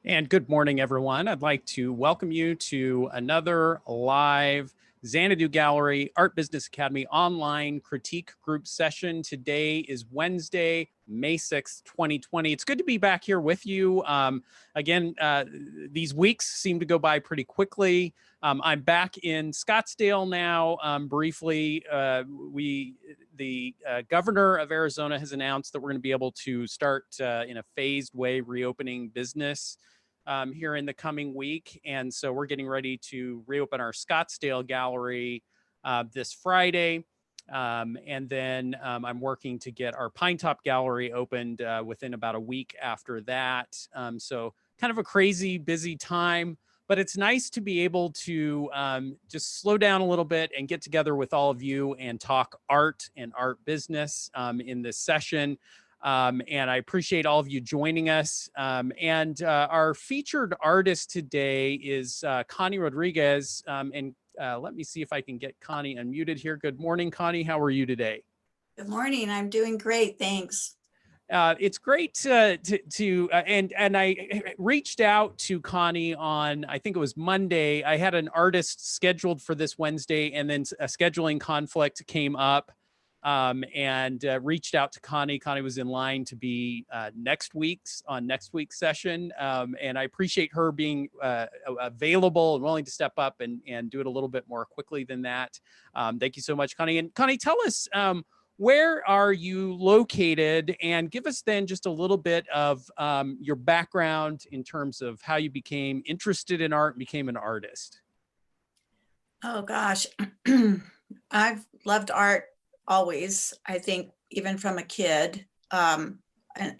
And good morning, everyone. I'd like to welcome you to another live Xanadu Gallery Art Business Academy online critique group session. Today is Wednesday, May 6th, 2020. It's good to be back here with you. Again, these weeks seem to go by pretty quickly. I'm back in Scottsdale now. Briefly, the governor of Arizona has announced that we're going to be able to start in a phased way reopening business here in the coming week. And so we're getting ready to reopen our Scottsdale gallery this Friday. And then I'm working to get our Pinetop gallery opened within about a week after that. So kind of a crazy busy time, but it's nice to be able to just slow down a little bit and get together with all of you and talk art and art business in this session. And I appreciate all of you joining us. And our featured artist today is Connie Rodriguez. And let me see if I can get Connie unmuted here. Good morning, Connie. How are you today? Good morning. I'm doing great. Thanks. It's great and I reached out to Connie on, I think it was Monday. I had an artist scheduled for this Wednesday, and then a scheduling conflict came up. And reached out to Connie. Connie was in line to be next week's session. And I appreciate her being available and willing to step up and do it a little bit more quickly than that. Thank you so much, Connie. And Connie, tell us, where are you located? And give us then just a little bit of your background in terms of how you became interested in art and became an artist. Oh gosh, I've loved art always. I think even from a kid, and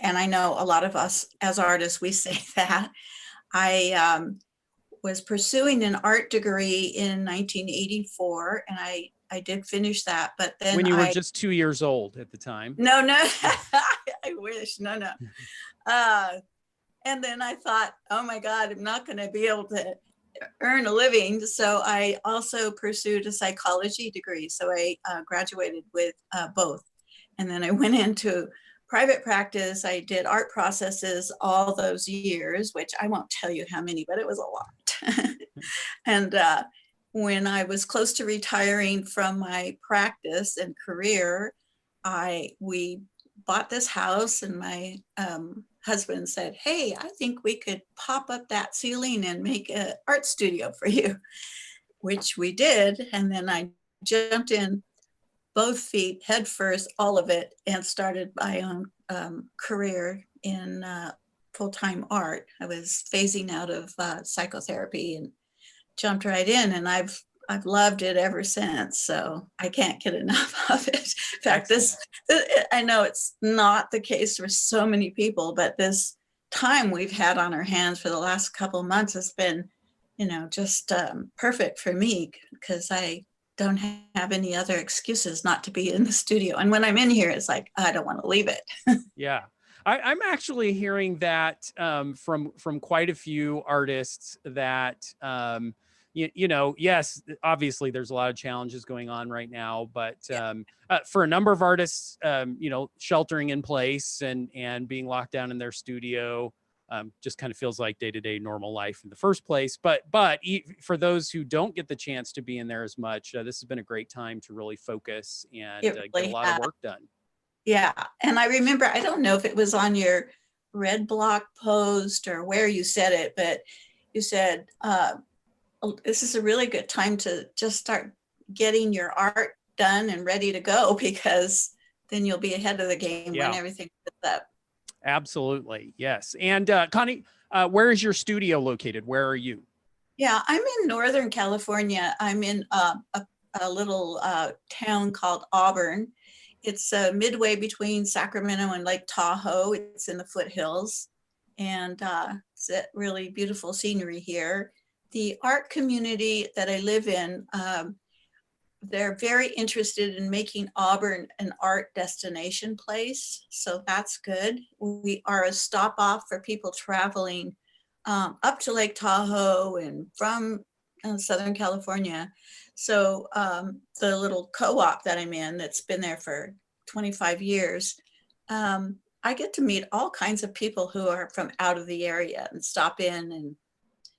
I know a lot of us as artists, we say that. I was pursuing an art degree in 1984, and I did finish that, but then when you were just 2 years old at the time. No, I wish, no. And then I thought, oh my God, I'm not going to be able to earn a living. So I also pursued a psychology degree. So I graduated with both. And then I went into private practice. I did art processes all those years, which I won't tell you how many, but it was a lot. And when I was close to retiring from my practice and career, we bought this house, and my husband said, hey, I think we could pop up that ceiling and make an art studio for you, which we did. And then I jumped in both feet, head first, all of it, and started my own career in full-time art. I was phasing out of psychotherapy and jumped right in, and I've loved it ever since. So I can't get enough of it. In fact, I know it's not the case for so many people, but this time we've had on our hands for the last couple of months has been, just perfect for me, because I don't have any other excuses not to be in the studio. And when I'm in here, it's like, I don't want to leave it. Yeah. I'm actually hearing that from quite a few artists that, yes, obviously there's a lot of challenges going on right now, but for a number of artists, sheltering in place and being locked down in their studio just kind of feels like day-to-day normal life in the first place. But for those who don't get the chance to be in there as much, this has been a great time to really focus and get a lot of work done. Yeah. And I remember, I don't know if it was on your Red Block post or where you said it, but you said, this is a really good time to just start getting your art done and ready to go, because then you'll be ahead of the game when everything sets up. Absolutely. Yes. And Connie, where is your studio located? Where are you? Yeah, I'm in Northern California. I'm in a little town called Auburn. It's midway between Sacramento and Lake Tahoe. It's in the foothills, and it's a really beautiful scenery here. The art community that I live in, they're very interested in making Auburn an art destination place. So that's good. We are a stop off for people traveling up to Lake Tahoe and from Southern California. So the little co-op that I'm in, that's been there for 25 years, I get to meet all kinds of people who are from out of the area and stop in and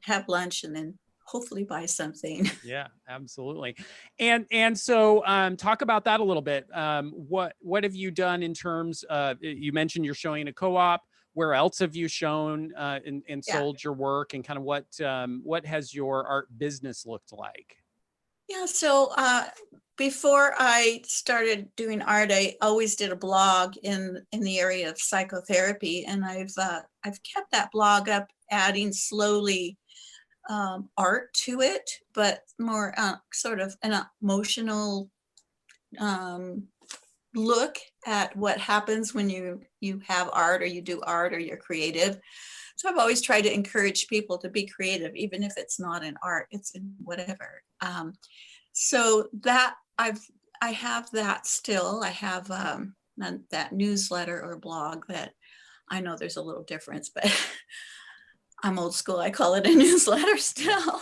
have lunch and then hopefully buy something. Yeah, absolutely. And so talk about that a little bit. What have you done in terms of, you mentioned you're showing a co-op. Where else have you shown and Yeah. sold your work, and kind of what has your art business looked like? Yeah. So before I started doing art, I always did a blog in the area of psychotherapy, and I've kept that blog up, adding slowly art to it, but more sort of an emotional um, look at what happens when you have art or you do art or you're creative. So I've always tried to encourage people to be creative, even if it's not in art, it's in whatever. So that I have that still. I have that newsletter or blog that I know there's a little difference, but I'm old school. I call it a newsletter still.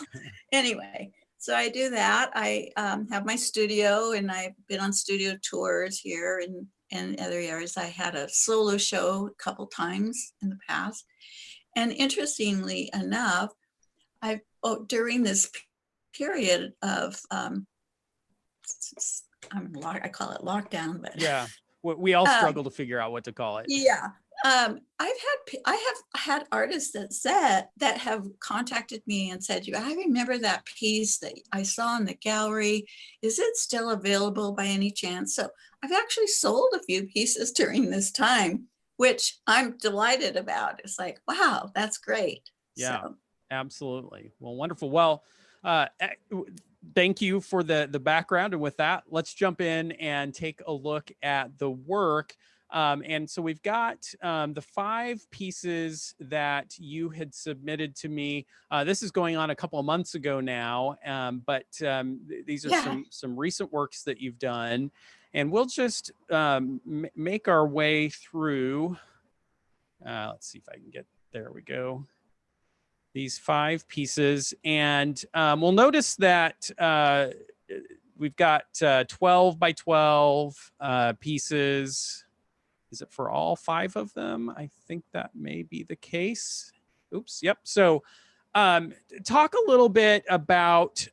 Anyway, so I do that. I have my studio, and I've been on studio tours here and other areas. I had a solo show a couple times in the past. And interestingly enough, during this period of, I call it lockdown, but Yeah, we all um, struggle to figure out what to call it. yeah. I have had artists that have contacted me and said, I remember that piece that I saw in the gallery. Is it still available by any chance? So I've actually sold a few pieces during this time, which I'm delighted about. It's like, wow, that's great. Yeah, So absolutely. Well, wonderful. Well, thank you for the background. And with that, let's jump in and take a look at the work. And so we've got the 5 pieces that you had submitted to me. This is going on a couple of months ago now, but these are yeah, some recent works that you've done, and we'll just make our way through. Let's see if I can get there. We go. These 5 pieces, and we'll notice that we've got 12 by 12 pieces. Is it for all 5 of them? I think that may be the case. Oops. Yep. So talk a little bit about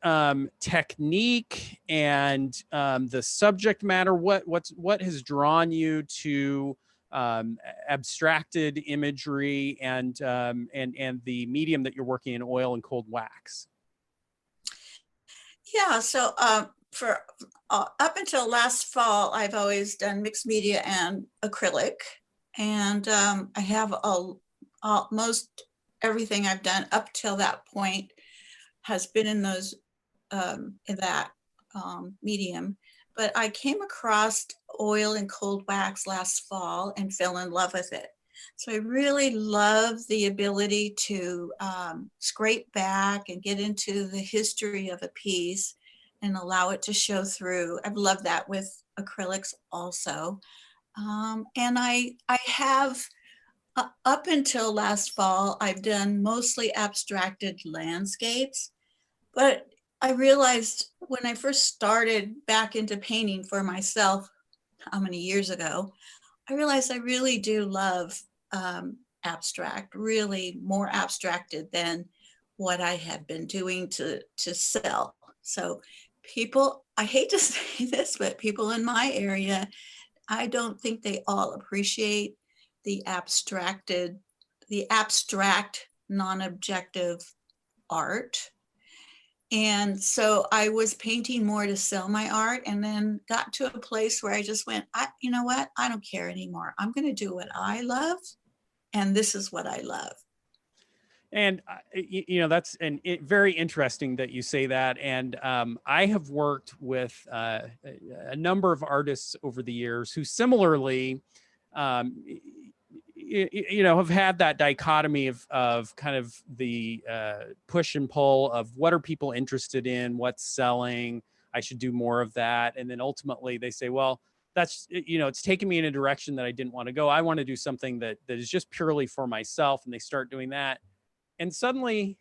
technique and the subject matter. What has drawn you to abstracted imagery and the medium that you're working in, oil and cold wax? yeah. So for up until last fall, I've always done mixed media and acrylic, and I have most everything I've done up till that point has been in that medium. But I came across oil and cold wax last fall and fell in love with it. So I really love the ability to scrape back and get into the history of a piece and allow it to show through. I've loved that with acrylics also. And I have, up until last fall, I've done mostly abstracted landscapes, but I realized when I first started back into painting for myself, how many years ago, I realized I really do love abstract, really more abstracted than what I had been doing to sell. So people, I hate to say this, but people in my area, I don't think they all appreciate the abstract, non-objective art. And so I was painting more to sell my art, and then got to a place where I just went, you know what? I don't care anymore. I'm going to do what I love. And this is what I love. And that's very interesting that you say that. And I have worked with a number of artists over the years who similarly have had that dichotomy of kind of the push and pull of what are people interested in, what's selling, I should do more of that. And then ultimately they say, well, that's, it's taken me in a direction that I didn't want to go. I want to do something that is just purely for myself. And they start doing that. And suddenly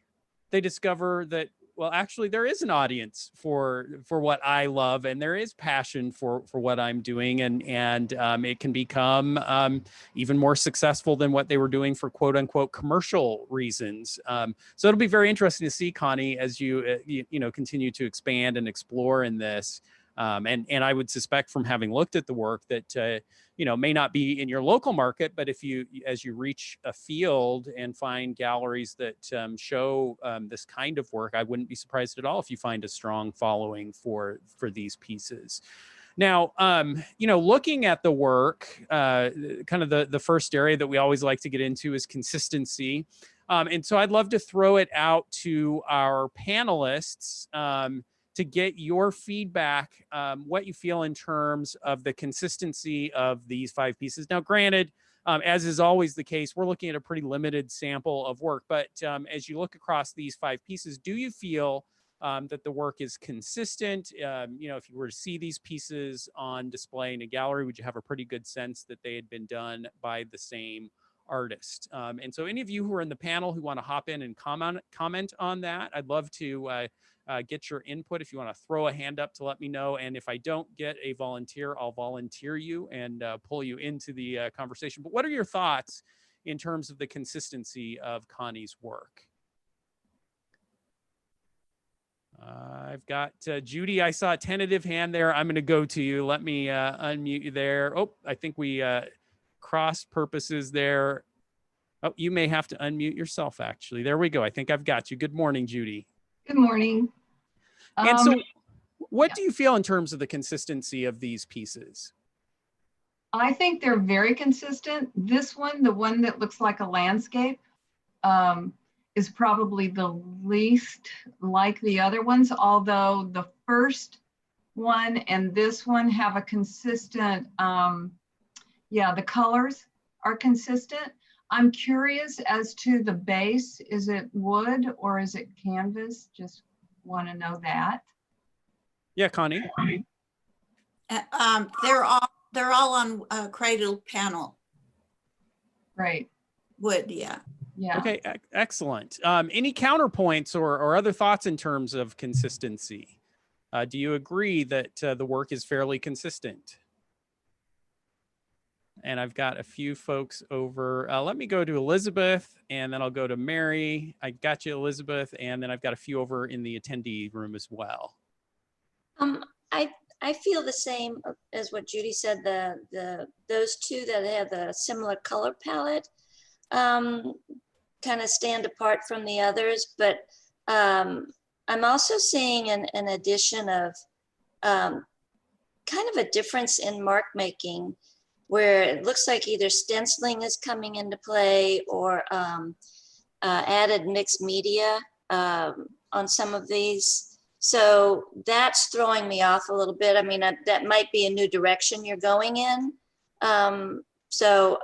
they discover that well, actually, there is an audience for what I love, and there is passion for what I'm doing, and it can become even more successful than what they were doing for quote unquote commercial reasons. So it'll be very interesting to see, Connie, as you know, continue to expand and explore in this. And I would suspect from having looked at the work that you know, may not be in your local market, but if you, as you reach a field and find galleries that show this kind of work, I wouldn't be surprised at all if you find a strong following for these pieces. Now, you know, looking at the work, kind of the first area that we always like to get into is consistency. And so I'd love to throw it out to our panelists to get your feedback, what you feel in terms of the consistency of these 5 pieces. Now, granted, as is always the case, we're looking at a pretty limited sample of work, but as you look across these 5 pieces, do you feel that the work is consistent? You know, if you were to see these pieces on display in a gallery, would you have a pretty good sense that they had been done by the same artist? And so any of you who are in the panel who want to hop in and comment on that, I'd love to get your input. If you want to throw a hand up to let me know. And if I don't get a volunteer, I'll volunteer you and pull you into the conversation. But what are your thoughts in terms of the consistency of Connie's work? I've got Judy. I saw a tentative hand there. I'm going to go to you. Let me unmute you there. Oh, I think we crossed purposes there. Oh, you may have to unmute yourself, actually. There we go. I think I've got you. Good morning, Judy. Good morning. And so what do you feel in terms of the consistency of these pieces? I think they're very consistent. This one, the one that looks like a landscape, is probably the least like the other ones, although the first one and this one have a consistent, the colors are consistent. I'm curious as to the base. Is it wood or is it canvas? Just want to know that. Yeah, Connie. They're all on cradle panel. Right. Wood, yeah. Yeah. Okay, excellent. Any counterpoints or other thoughts in terms of consistency? Do you agree that the work is fairly consistent? And I've got a few folks over. Let me go to Elizabeth, and then I'll go to Mary. I got you, Elizabeth, and then I've got a few over in the attendee room as well. I feel the same as what Judy said. Those 2 that have the similar color palette kind of stand apart from the others, but I'm also seeing an addition of kind of a difference in mark making, where it looks like either stenciling is coming into play or added mixed media on some of these. So that's throwing me off a little bit. I mean, that might be a new direction you're going in. So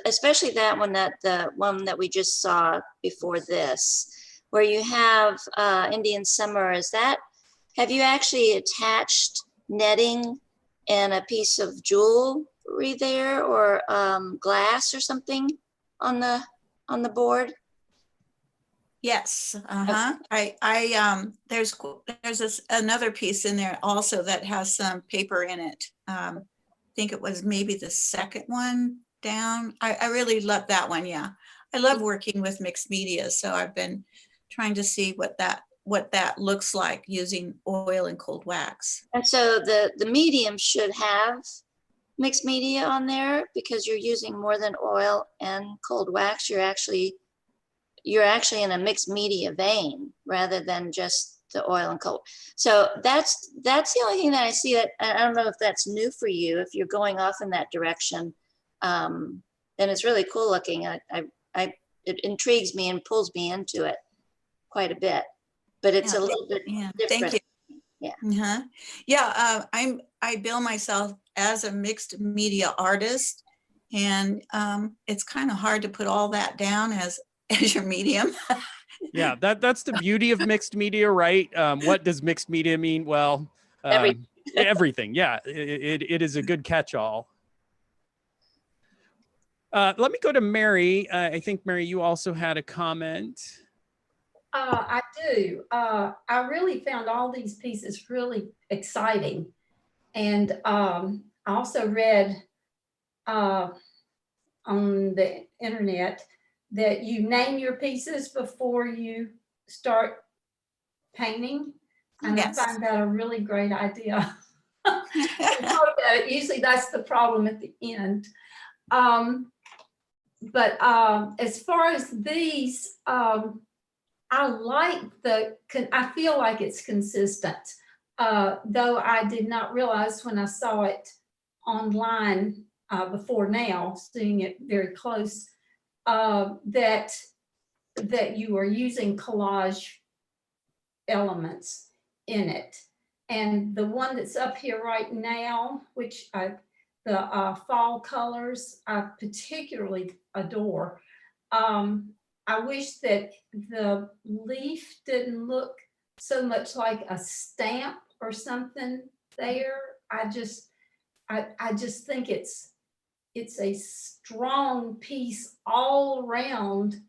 especially that one, the one that we just saw before this, where you have Indian Summer, have you actually attached netting and a piece of jewelry there or glass or something on the board? Yes. There's another piece in there also that has some paper in it. I think it was maybe the second one down. I really love that one. Yeah, I love working with mixed media, so I've been trying to see what that looks like using oil and cold wax. And so the medium should have mixed media on there, because you're using more than oil and cold wax. You're actually in a mixed media vein rather than just the oil and cold. So that's the only thing that I see. That I don't know if that's new for you, if you're going off in that direction. And it's really cool looking. It intrigues me and pulls me into it quite a bit, but it's a little bit different. Thank you. Yeah. I bill myself as a mixed media artist, and it's kind of hard to put all that down as your medium. Yeah, that's the beauty of mixed media, right? What does mixed media mean? Well, everything. Yeah, it is a good catch-all. Let me go to Mary. I think, Mary, you also had a comment. I do. I really found all these pieces really exciting. And I also read on the internet that you name your pieces before you start painting. And Yes. I find that a really great idea. Usually that's the problem at the end. But as far as these, I like I feel like it's consistent. Though I did not realize when I saw it online before now, seeing it very close, that you are using collage elements in it. And the one that's up here right now, which the fall colors, I particularly adore. I wish that the leaf didn't look so much like a stamp or something there. I just think it's a strong piece all around.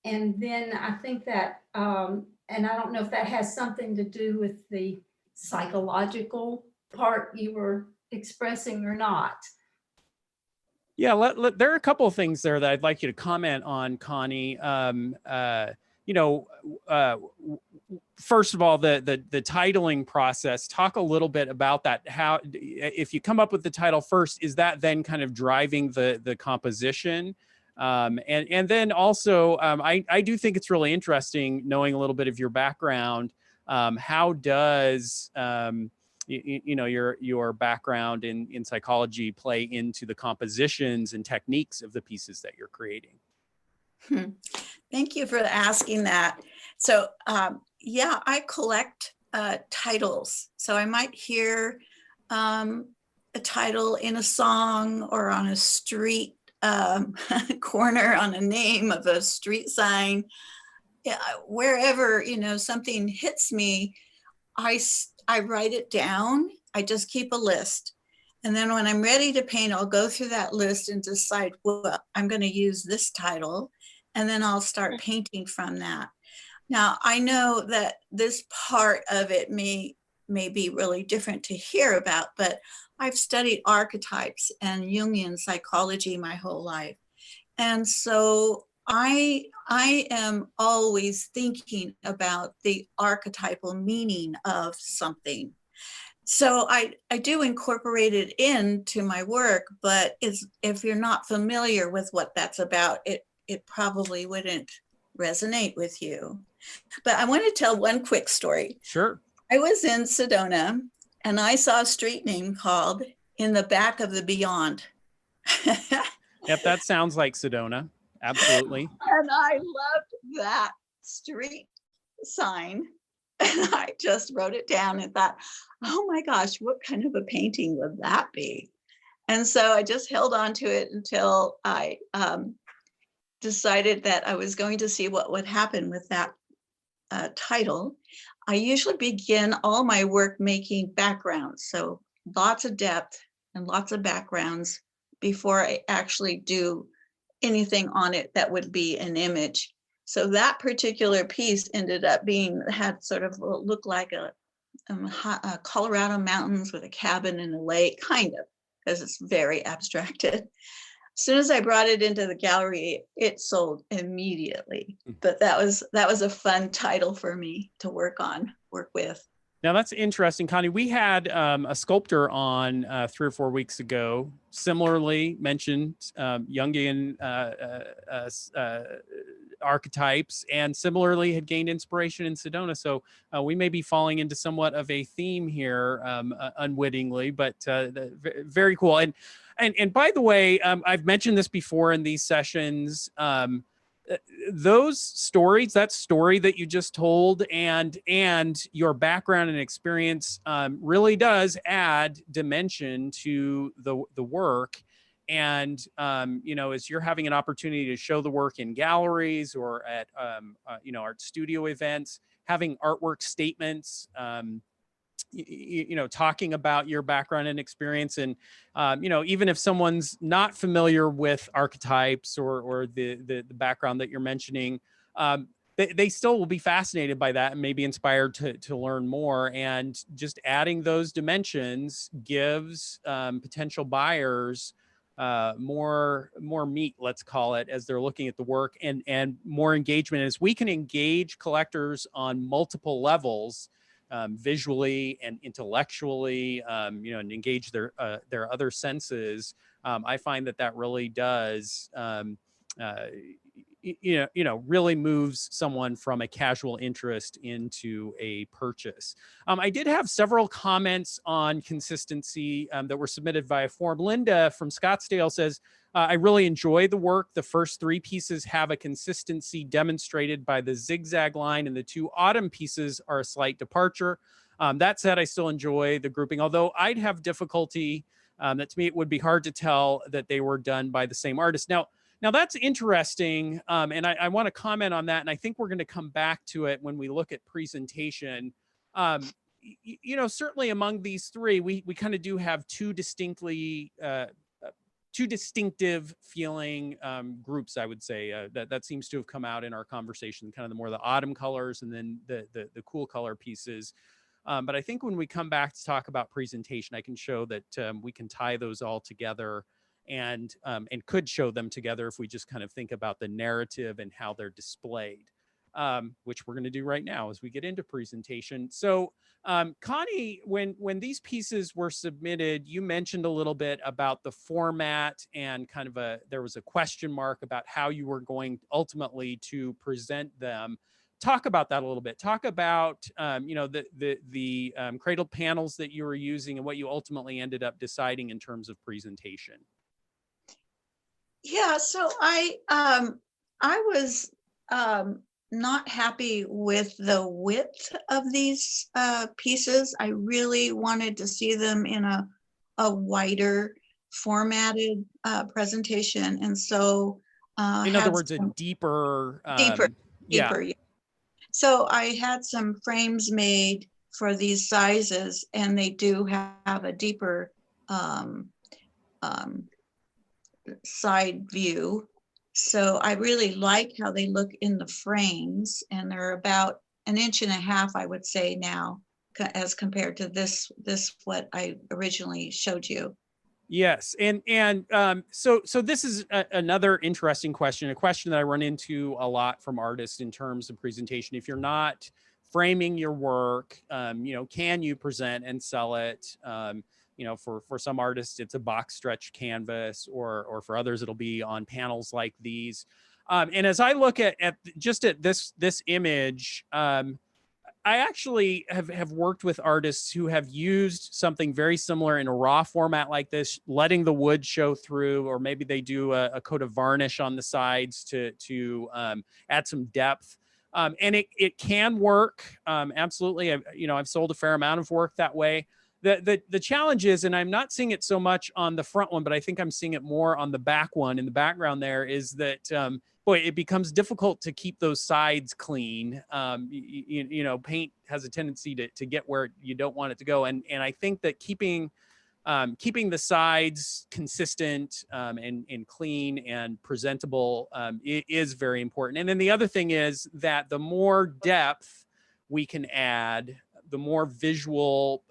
And then I think that, and I don't know if that has something to do with the psychological part you were expressing or not. Yeah, there are a couple of things there that I'd like you to comment on, Connie. First of all, the titling process. Talk a little bit about that. How, if you come up with the title first, is that then kind of driving the composition? And then also, I do think it's really interesting knowing a little bit of your background. How does your background in psychology play into the compositions and techniques of the pieces that you're creating? Thank you for asking that. So yeah, I collect titles. So I might hear a title in a song or on a street corner, on a name of a street sign. Yeah, wherever something hits me, I write it down. I just keep a list. And then when I'm ready to paint, I'll go through that list and decide, well, I'm going to use this title. And then I'll start painting from that. Now, I know that this part of it may be really different to hear about, but I've studied archetypes and Jungian psychology my whole life. And so I am always thinking about the archetypal meaning of something. So I do incorporate it into my work, but if you're not familiar with what that's about, it probably wouldn't resonate with you. But I want to tell one quick story. Sure. I was in Sedona and I saw a street name called In the Back of the Beyond. Yep, that sounds like Sedona. Absolutely. And I loved that street sign. And I just wrote it down and thought, oh my gosh, what kind of a painting would that be? And so I just held on to it until I decided that I was going to see what would happen with that title. I usually begin all my work making backgrounds, so lots of depth and lots of backgrounds before I actually do anything on it that would be an image. So that particular piece ended up had sort of looked like a Colorado mountains with a cabin and a lake, kind of, because it's very abstracted. As soon as I brought it into the gallery, it sold immediately. But that was a fun title for me to work with. Now that's interesting, Connie. We had a sculptor on 3 or 4 weeks ago, similarly mentioned Jungian archetypes, and similarly had gained inspiration in Sedona. So we may be falling into somewhat of a theme here unwittingly, but very cool. And by the way, I've mentioned this before in these sessions. Those stories, that story that you just told, and your background and experience really does add dimension to the work. And as you're having an opportunity to show the work in galleries or at art studio events, having artwork statements, talking about your background and experience, and even if someone's not familiar with archetypes or the background that you're mentioning, they still will be fascinated by that and maybe inspired to learn more. And just adding those dimensions gives potential buyers more meat, let's call it, as they're looking at the work, and more engagement. As we can engage collectors on multiple levels, visually and intellectually, and engage their other senses, I find that really does really moves someone from a casual interest into a purchase. I did have several comments on consistency that were submitted via form. Linda from Scottsdale says, I really enjoy the work. The first 3 pieces have a consistency demonstrated by the zigzag line, and the 2 autumn pieces are a slight departure. That said, I still enjoy the grouping, although I'd have difficulty, that to me, it would be hard to tell that they were done by the same artist. Now that's interesting, and I want to comment on that, and I think we're going to come back to it when we look at presentation. Certainly among these 3, we kind of do have 2 distinctive feeling groups, I would say, that seems to have come out in our conversation, kind of the autumn colors and then the cool color pieces. But I think when we come back to talk about presentation, I can show that we can tie those all together, and could show them together if we just kind of think about the narrative and how they're displayed, which we're going to do right now as we get into presentation. So Connie, when these pieces were submitted, you mentioned a little bit about the format, and kind of there was a question mark about how you were going ultimately to present them. Talk about that a little bit. Talk about the cradle panels that you were using and what you ultimately ended up deciding in terms of presentation. Yeah, so I was not happy with the width of these pieces. I really wanted to see them in a wider formatted presentation, and so in other words, a deeper. Yeah. So I had some frames made for these sizes, and they do have a deeper side view. So I really like how they look in the frames, and they're about 1.5 inches, I would say now, as compared to this what I originally showed you. Yes, and so this is another interesting question, a question that I run into a lot from artists in terms of presentation. If you're not framing your work, can you present and sell it? For some artists, it's a box stretch canvas, or for others, it'll be on panels like these. And as I look at this image, I actually have worked with artists who have used something very similar in a raw format like this, letting the wood show through, or maybe they do a coat of varnish on the sides to add some depth. And it can work, absolutely. I've sold a fair amount of work that way. The challenge is, and I'm not seeing it so much on the front one, but I think I'm seeing it more on the back one in the background there, is that, boy, it becomes difficult to keep those sides clean. Paint has a tendency to get where you don't want it to go. And I think that keeping the sides consistent and clean and presentable is very important. And then the other thing is that the more depth we can add, the more visual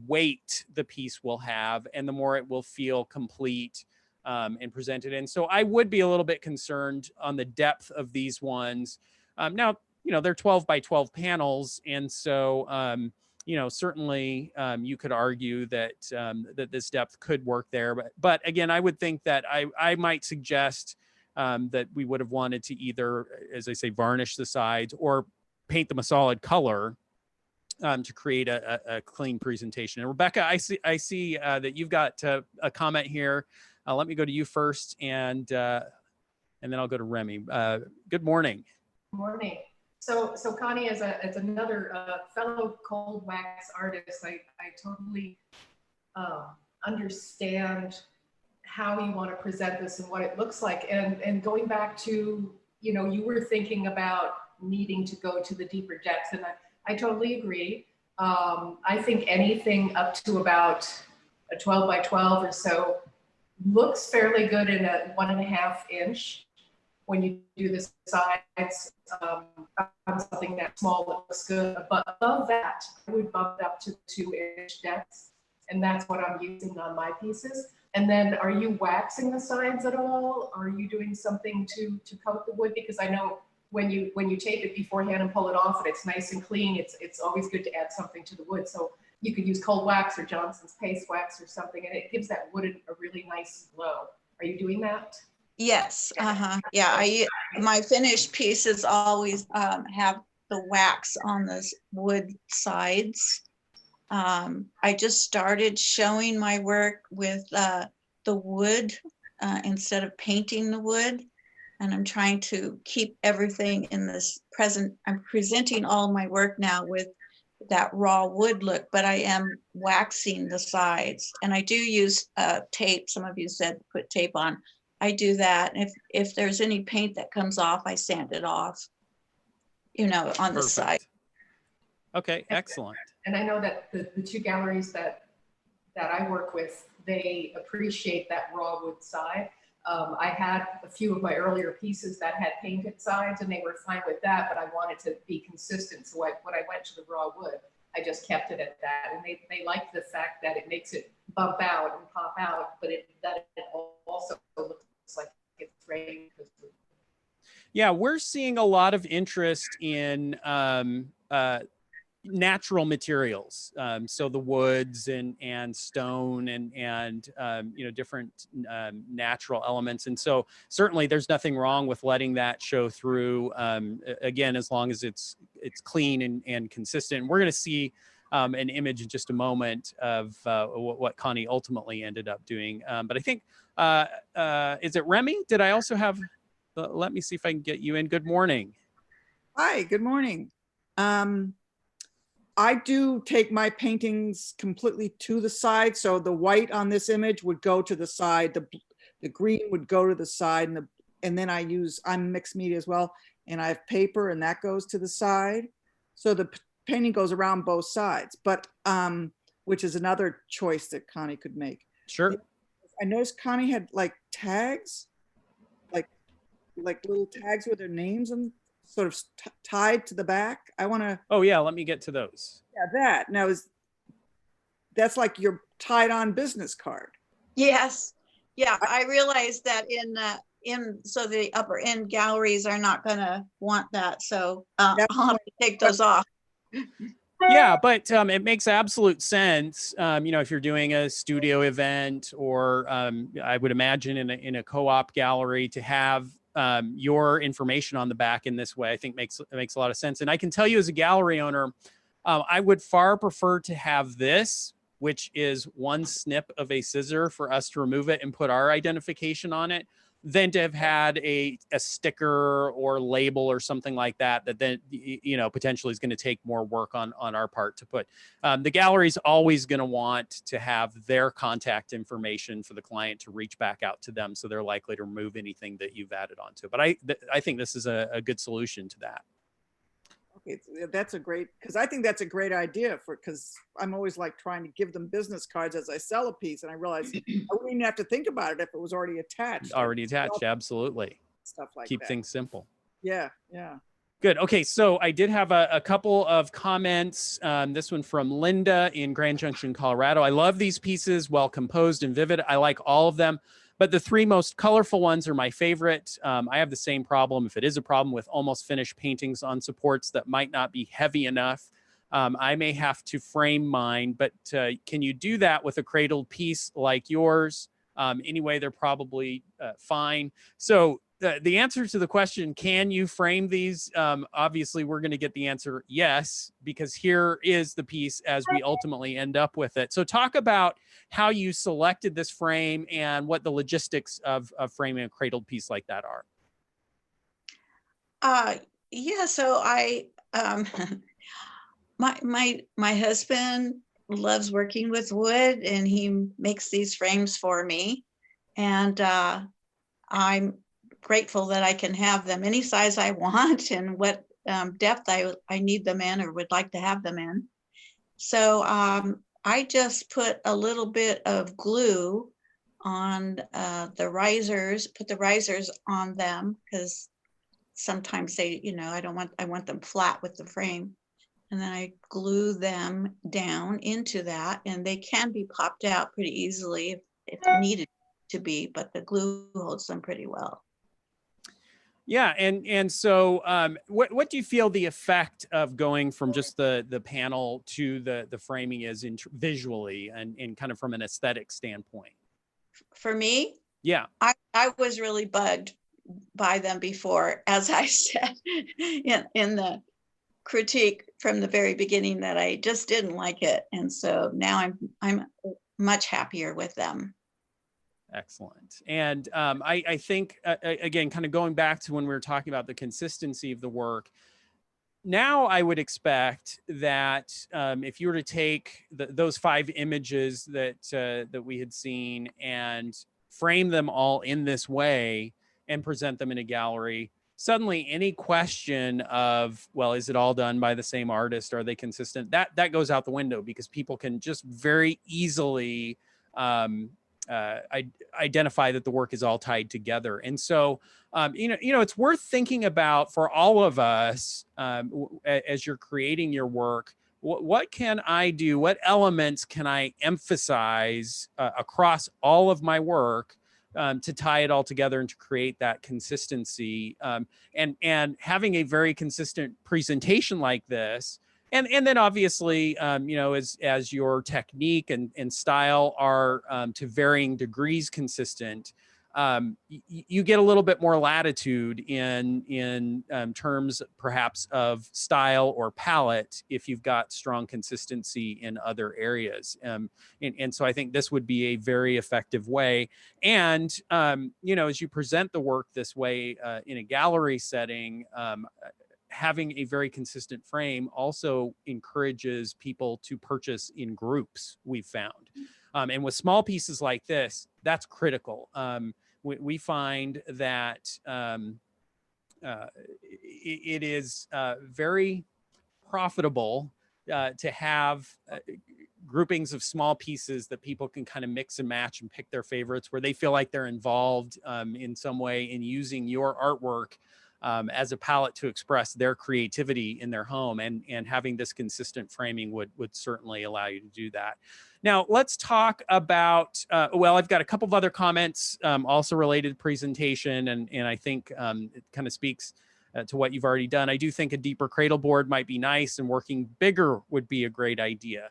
weight the piece will have, and the more it will feel complete and presented. And so I would be a little bit concerned on the depth of these ones. Now, they're 12 by 12 panels. And so, certainly you could argue that that this depth could work there. But again, I would think that I might suggest that we would have wanted to either, as I say, varnish the sides or paint them a solid color to create a clean presentation. And Rebecca, I see that you've got a comment here. Let me go to you first, and then I'll go to Remy. Good morning. Good morning. So Connie, as another fellow cold wax artist, I totally understand how you want to present this and what it looks like. And going back to, you were thinking about needing to go to the deeper depths, and I totally agree. I think anything up to about a 12 by 12 or so looks fairly good in a 1.5 inch. when you do the sides on something that small that looks good. But above that, I would bump it up to 2-inch depths. And that's what I'm using on my pieces. And then are you waxing the sides at all? Are you doing something to coat the wood? Because I know when you tape it beforehand and pull it off and it's nice and clean, it's always good to add something to the wood. So you could use cold wax or Johnson's paste wax or something, and it gives that wood a really nice glow. Are you doing that? Yes, yeah, my finished pieces always have the wax on the wood sides. I just started showing my work with the wood instead of painting the wood. And I'm trying to keep everything in this present. I'm presenting all my work now with that raw wood look, but I am waxing the sides. And I do use tape. Some of you said put tape on. I do that. If there's any paint that comes off, I sand it off, you know, on the side. Okay, excellent. And I know that the two galleries that I work with, they appreciate that raw wood side. I had a few of my earlier pieces that had painted sides and they were fine with that, but I wanted to be consistent. So when I went to the raw wood, I just kept it at that. And they liked the fact that it makes it bump out and pop out, but that it also looks like it's framed. Yeah, we're seeing a lot of interest in natural materials, so the woods and stone and you know, different natural elements. And so certainly there's nothing wrong with letting that show through, again, as long as it's clean and consistent. And we're going to see an image in just a moment of what Connie ultimately ended up doing. But I think, is it Remy? Did I also have, let me see if I can get you in. Good morning. Hi, good morning. I do take my paintings completely to the side. So the white on this image would go to the side, the green would go to the side, and then I'm mixed media as well. And I have paper and that goes to the side. So the painting goes around both sides, but which is another choice that Connie could make. Sure. I noticed Connie had like tags, like little tags with their names and sort of tied to the back. I want to. Oh yeah, let me get to those. Yeah, that. Now that's like your tied on business card. Yes. Yeah, I realized that so the upper end galleries are not going to want that. So I'll have to take those off. Yeah, but it makes absolute sense. You know, if you're doing a studio event or I would imagine in a co-op gallery, to have your information on the back in this way, I think makes a lot of sense. And I can tell you as a gallery owner, I would far prefer to have this, which is one snip of a scissor for us to remove it and put our identification on it, than to have had a sticker or label or something like that then, you know, potentially is going to take more work on our part to put. The gallery's always going to want to have their contact information for the client to reach back out to them, so they're likely to remove anything that you've added onto it. But I think this is a good solution to that. Okay, that's a great, because I think that's a great idea because I'm always like trying to give them business cards as I sell a piece, and I realize I wouldn't even have to think about it if it was already attached. Absolutely. Stuff like Keep that. things simple. Yeah, yeah. Good. Okay, so I did have a couple of comments. This one from Linda in Grand Junction, Colorado. I love these pieces, well composed and vivid. I like all of them, but the three most colorful ones are my favorite. I have the same problem, if it is a problem, with almost finished paintings on supports that might not be heavy enough. I may have to frame mine, but can you do that with a cradled piece like yours? Anyway, they're probably fine. So the answer to the question, can you frame these? Obviously, we're going to get the answer yes, because here is the piece as we ultimately end up with it. So talk about how you selected this frame and what the logistics of framing a cradled piece like that are. Yeah, so I, my husband loves working with wood, and he makes these frames for me. And I'm grateful that I can have them any size I want and what depth I need them in or would like to have them in. So I just put a little bit of glue on the risers, put the risers on them, because sometimes they, I want them flat with the frame. And then I glue them down into that, and they can be popped out pretty easily if needed to be, but the glue holds them pretty well. Yeah, and so what do you feel the effect of going from just the panel to the framing is visually and kind of from an aesthetic standpoint? For me, yeah, I was really bugged by them before, as I said in the critique from the very beginning, that I just didn't like it, and so now I'm much happier with them. Excellent. And I think, again, kind of going back to when we were talking about the consistency of the work, now I would expect that if you were to take those 5 images that we had seen and frame them all in this way and present them in a gallery, suddenly any question of, well, is it all done by the same artist? Are they consistent? That goes out the window, because people can just very easily identify that the work is all tied together. And so, it's worth thinking about for all of us as you're creating your work. What can I do? What elements can I emphasize across all of my work to tie it all together and to create that consistency? And having a very consistent presentation like this. And then obviously, as your technique and style are to varying degrees consistent, you get a little bit more latitude in terms perhaps of style or palette if you've got strong consistency in other areas. And so I think this would be a very effective way. And, as you present the work this way in a gallery setting, having a very consistent frame also encourages people to purchase in groups, we've found. And with small pieces like this, that's critical. We find that it is very profitable to have groupings of small pieces that people can kind of mix and match and pick their favorites, where they feel like they're involved in some way in using your artwork as a palette to express their creativity in their home, and having this consistent framing would certainly allow you to do that. Now let's talk about, I've got a couple of other comments also related to presentation, and I think it kind of speaks to what you've already done. I do think a deeper cradle board might be nice, and working bigger would be a great idea.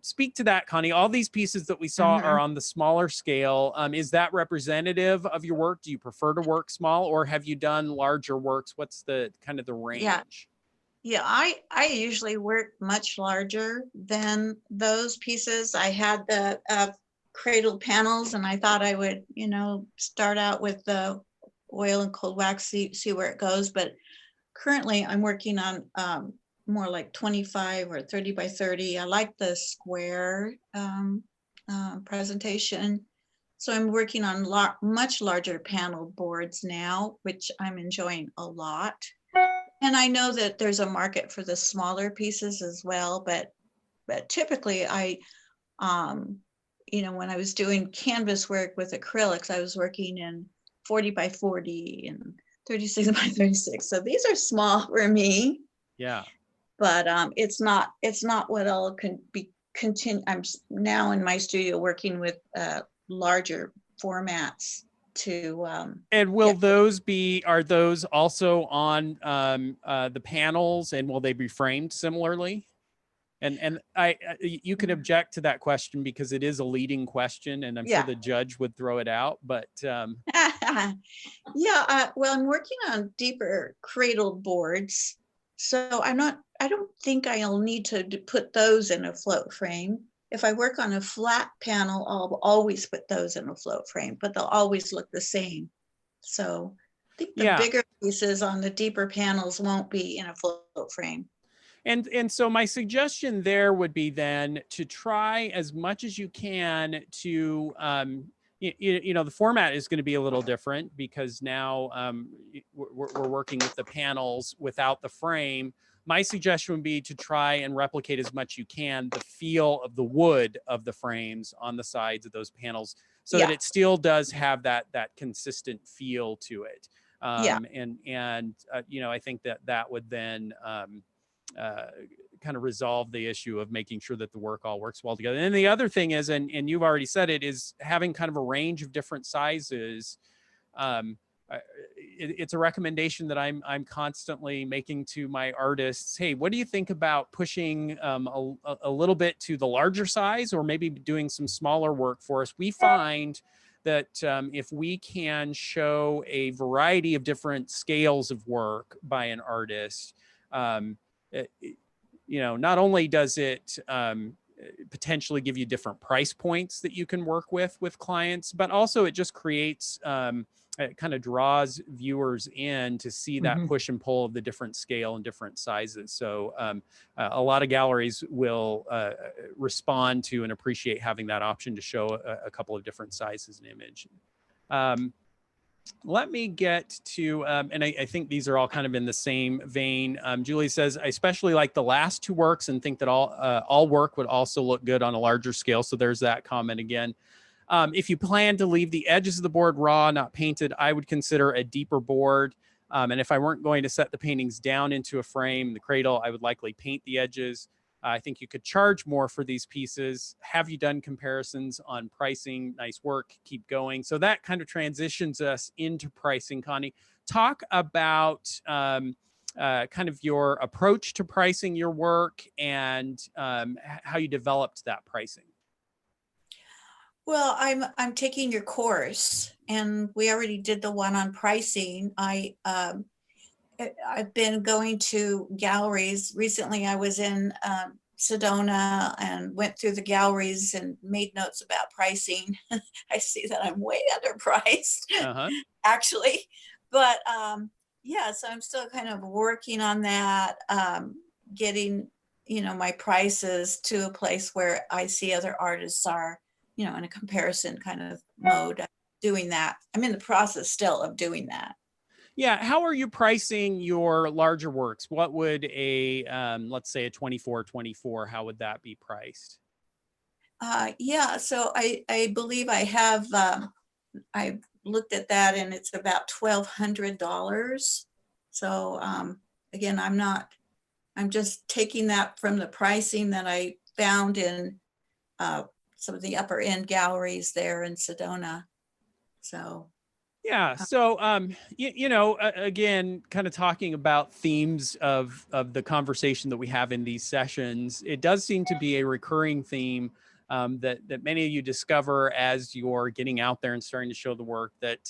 Speak to that, Connie. All these pieces that we saw are on the smaller scale. Is that representative of your work? Do you prefer to work small, or have you done larger works? What's the kind of the range? Yeah, I usually work much larger than those pieces. I had the cradled panels, and I thought I would, start out with the oil and cold wax, see where it goes. But currently I'm working on more like 25 or 30 by 30. I like the square presentation. So I'm working on much larger panel boards now, which I'm enjoying a lot. And I know that there's a market for the smaller pieces as well, but typically I, when I was doing canvas work with acrylics, I was working in 40 by 40 and 36 by 36. So these are small for me. Yeah. But it's not what I'll continue. I'm now in my studio working with larger formats to. And will those are those also on the panels, and will they be framed similarly? And you can object to that question because it is a leading question, and I'm sure the judge would throw it out, but. Well, I'm working on deeper cradled boards. So I don't think I'll need to put those in a float frame. If I work on a flat panel, I'll always put those in a float frame, but they'll always look the same. So I think the bigger pieces on the deeper panels won't be in a float frame. And so my suggestion there would be then to try as much as you can to, the format is going to be a little different because now we're working with the panels without the frame. My suggestion would be to try and replicate as much you can the feel of the wood of the frames on the sides of those panels. so Yeah. that it still does have that consistent feel to it. Yeah. And you know, I think that would then kind of resolve the issue of making sure that the work all works well together. And the other thing is, and you've already said it, is having kind of a range of different sizes. Um, it's a recommendation that I'm constantly making to my artists. Hey, what do you think about pushing a little bit to the larger size, or maybe doing some smaller work for us? We find that if we can show a variety of different scales of work by an artist, you know, not only does it potentially give you different price points that you can work with clients, but also it just creates it kind of draws viewers in to see that push and pull of the different scale and different sizes. So a lot of galleries will respond to and appreciate having that option to show a couple of different sizes and image. Let me get to, and I think these are all kind of in the same vein. Julie says, I especially like the last two works and think that all work would also look good on a larger scale. So there's that comment again. If you plan to leave the edges of the board raw, not painted, I would consider a deeper board. And if I weren't going to set the paintings down into a frame, the cradle, I would likely paint the edges. I think you could charge more for these pieces. Have you done comparisons on pricing? Nice work. Keep going. So that kind of transitions us into pricing. Connie, talk about kind of your approach to pricing your work and how you developed that pricing. Well, I'm taking your course, and we already did the one on pricing. I've been going to galleries. Recently, I was in Sedona and went through the galleries and made notes about pricing. I see that I'm way underpriced, actually. But yeah, so I'm still kind of working on that, getting, you know, my prices to a place where I see other artists are, you know, in a comparison kind of mode, doing that. I'm in the process still of doing that. Yeah. How are you pricing your larger works? What would a, let's say a 24-24, how would that be priced? Yeah, so I believe I have, I looked at that and it's about $1,200. So again, I'm just taking that from the pricing that I found in some of the upper end galleries there in Sedona. So yeah, so you know, again, kind of talking about themes of the conversation that we have in these sessions, it does seem to be a recurring theme that many of you discover as you're getting out there and starting to show the work, that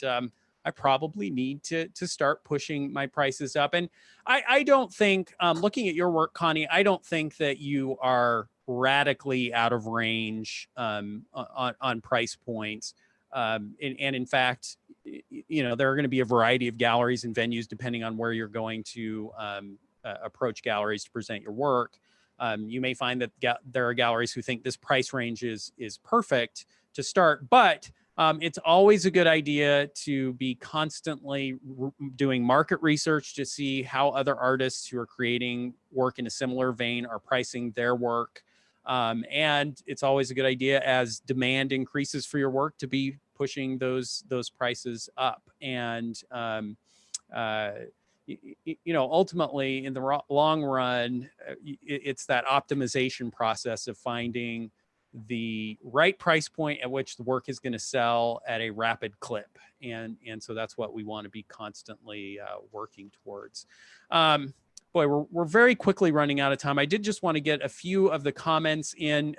I probably need to start pushing my prices up. And I don't think, looking at your work, Connie, I don't think that you are radically out of range on price points. And in fact, you know, there are going to be a variety of galleries and venues depending on where you're going to approach galleries to present your work. You may find that there are galleries who think this price range is perfect to start, but it's always a good idea to be constantly doing market research to see how other artists who are creating work in a similar vein are pricing their work. And it's always a good idea, as demand increases for your work, to be pushing those prices up. And you know, ultimately in the long run, it's that optimization process of finding the right price point at which the work is going to sell at a rapid clip. And so that's what we want to be constantly working towards. Boy, we're very quickly running out of time. I did just want to get a few of the comments in.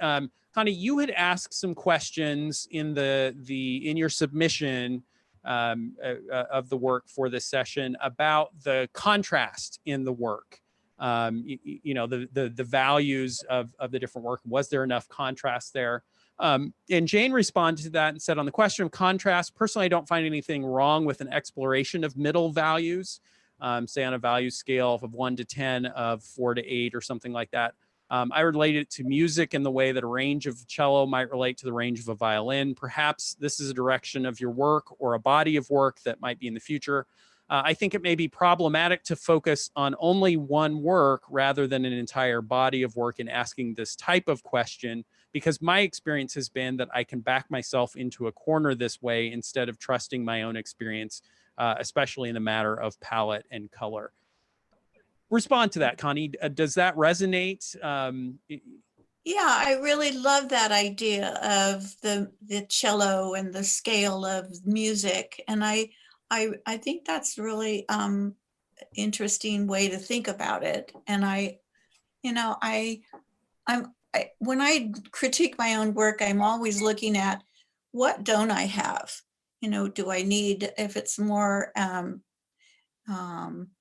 Connie, you had asked some questions in in your submission of the work for this session about the contrast in the work. You know, the values of the different work. Was there enough contrast there? And Jane responded to that and said, on the question of contrast, personally, I don't find anything wrong with an exploration of middle values. Say on a value scale of 1 to 10, of 4 to 8 or something like that. I relate it to music in the way that a range of cello might relate to the range of a violin. Perhaps this is a direction of your work or a body of work that might be in the future. I think it may be problematic to focus on only one work rather than an entire body of work in asking this type of question, because my experience has been that I can back myself into a corner this way instead of trusting my own experience, especially in the matter of palette and color. Respond to that, Connie. Does that resonate? Yeah, I really love that idea of the cello and the scale of music, and I think that's really interesting way to think about it. And when I critique my own work, I'm always looking at what don't I have? Do I need, if it's more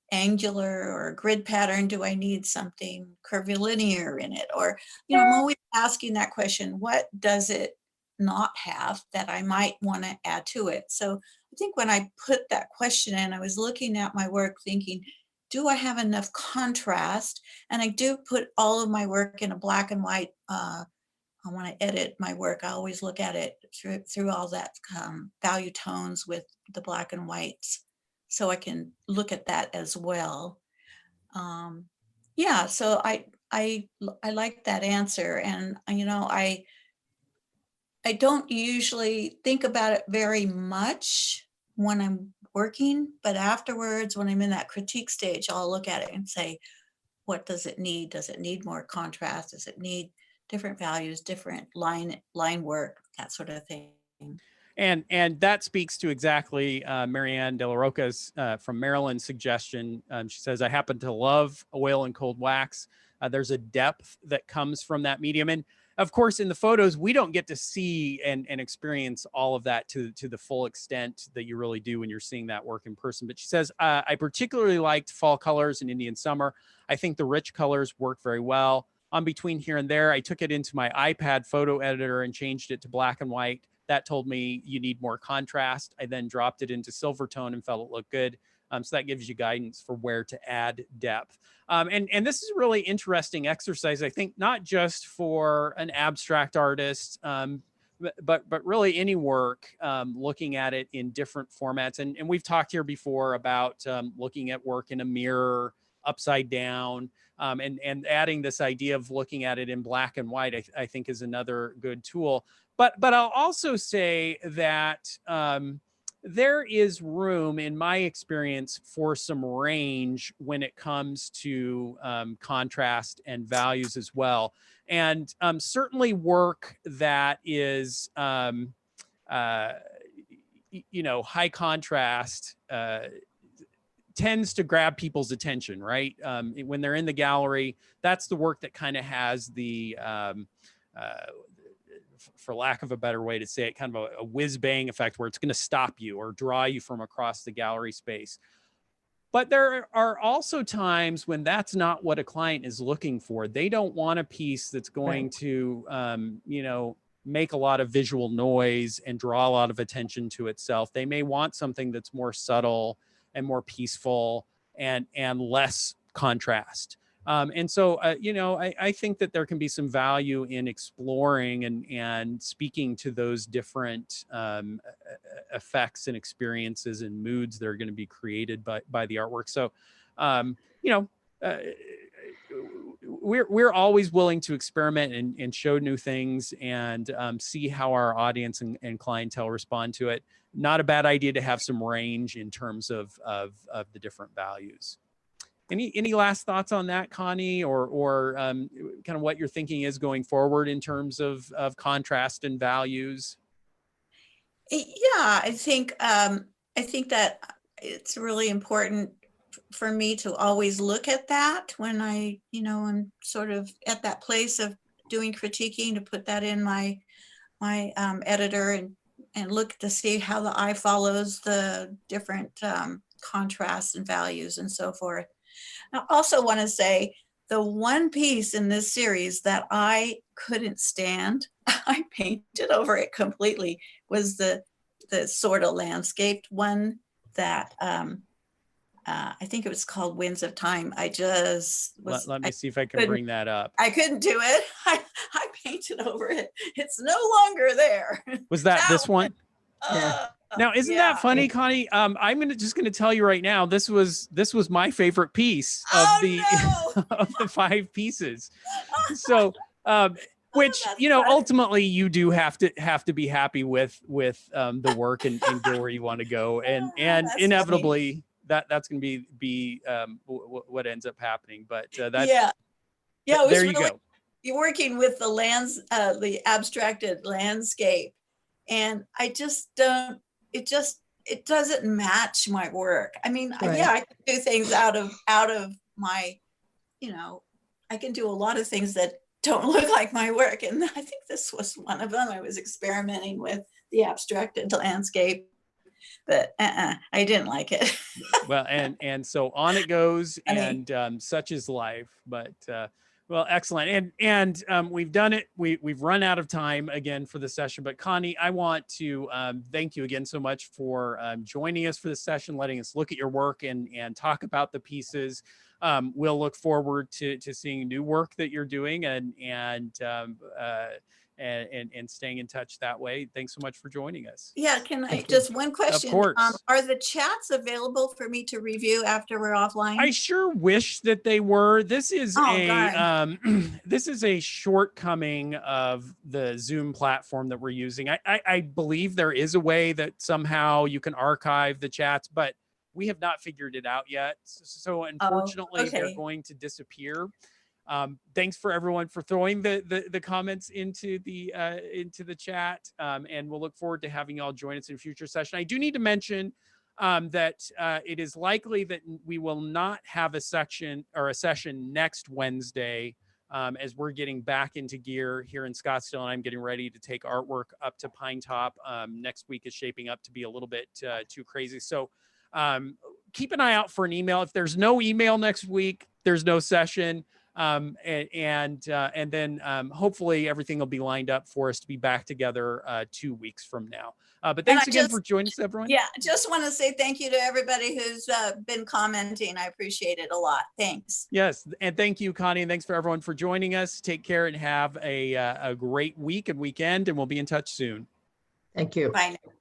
angular or grid pattern, do I need something curvilinear in it? Or, I'm always asking that question, what does it not have that I might want to add to it? So I think when I put that question in, I was looking at my work thinking, do I have enough contrast? And I do put all of my work in a black and white. I want to edit my work. I always look at it through all that value tones with the black and whites, so I can look at that as well. Yeah, so I like that answer, and I don't usually think about it very much when I'm working, but afterwards, when I'm in that critique stage, I'll look at it and say, what does it need? Does it need more contrast? Does it need different values, different line work, that sort of thing? And that speaks to exactly Marianne De La Roca's from Maryland suggestion. She says, I happen to love oil and cold wax. There's a depth that comes from that medium. And of course, in the photos, we don't get to see and experience all of that to the full extent that you really do when you're seeing that work in person. But she says, I particularly liked fall colors in Indian summer. I think the rich colors work very well. On between here and there, I took it into my iPad photo editor and changed it to black and white. That told me you need more contrast. I then dropped it into Silvertone and felt it looked good. So that gives you guidance for where to add depth. And this is a really interesting exercise, I think, not just for an abstract artist, but really any work, looking at it in different formats. And we've talked here before about looking at work in a mirror, upside down, and adding this idea of looking at it in black and white, I think is another good tool. But I'll also say that there is room, in my experience, for some range when it comes to contrast and values as well. And certainly work that is, high contrast tends to grab people's attention, right? When they're in the gallery, that's the work that kind of has the, for lack of a better way to say it, kind of a whiz bang effect where it's going to stop you or draw you from across the gallery space. But there are also times when that's not what a client is looking for. They don't want a piece that's going to, make a lot of visual noise and draw a lot of attention to itself. They may want something that's more subtle and more peaceful and less contrast. And so, I think that there can be some value in exploring and speaking to those different effects and experiences and moods that are going to be created by the artwork. So, we're always willing to experiment and show new things and see how our audience and clientele respond to it. Not a bad idea to have some range in terms of the different values. Any last thoughts on that, Connie, or kind of what your thinking is going forward in terms of contrast and values? Yeah, I think that it's really important for me to always look at that when I, I'm sort of at that place of doing critiquing, to put that in my editor and look to see how the eye follows the different contrasts and values and so forth. I also want to say the one piece in this series that I couldn't stand, I painted over it completely, was the sort of landscaped one that I think it was called Winds of Time. I just was. Let me see if I can bring that up. I couldn't do it. I painted over it. It's no longer there. Was that this one? Yeah. Now, isn't Yeah. that funny, Connie? I'm just gonna tell you right now. This was my favorite piece of the Oh, no. of the 5 pieces. So, which that's you know, funny. ultimately, you do have to be happy with the work and go where you want to go, and That's funny. inevitably that's gonna be what ends up happening. But that's Yeah. Yeah, it was there you really go. you're working with the abstracted landscape, and I just don't. It doesn't match my work. I mean, Right. yeah, I can do things out of my, I can do a lot of things that don't look like my work, and I think this was one of them. I was experimenting with the abstracted landscape, but I didn't like it. Well, and so on it goes, Funny. and such is life. But well, excellent, and we've done it. We've run out of time again for the session. But Connie, I want to thank you again so much for joining us for the session, letting us look at your work and talk about the pieces. We'll look forward to seeing new work that you're doing and staying in touch that way. Thanks so much for joining us. Yeah, can I Thank you. just one question? course. Are the chats available for me to review after we're offline? I sure wish that they were. This is Oh, darn. this is a shortcoming of the Zoom platform that we're using. I believe there is a way that somehow you can archive the chats, but we have not figured it out yet. So unfortunately, they're okay. going to disappear. Thanks for everyone for throwing the comments into the chat, and we'll look forward to having y'all join us in a future session. I do need to mention that it is likely that we will not have a session next Wednesday, as we're getting back into gear here in Scottsdale, and I'm getting ready to take artwork up to Pine Top. Next week is shaping up to be a little bit too crazy. So keep an eye out for an email. If there's no email next week, there's no session. And then hopefully everything will be lined up for us to be back together 2 weeks from now. But thanks again for joining us, everyone. Yeah, just want to say thank you to everybody who's been commenting. I appreciate it a lot. Thanks. Yes, and thank you, Connie, and thanks for everyone for joining us. Take care and have a great week and weekend, and we'll be in touch soon. Thank you. Bye now.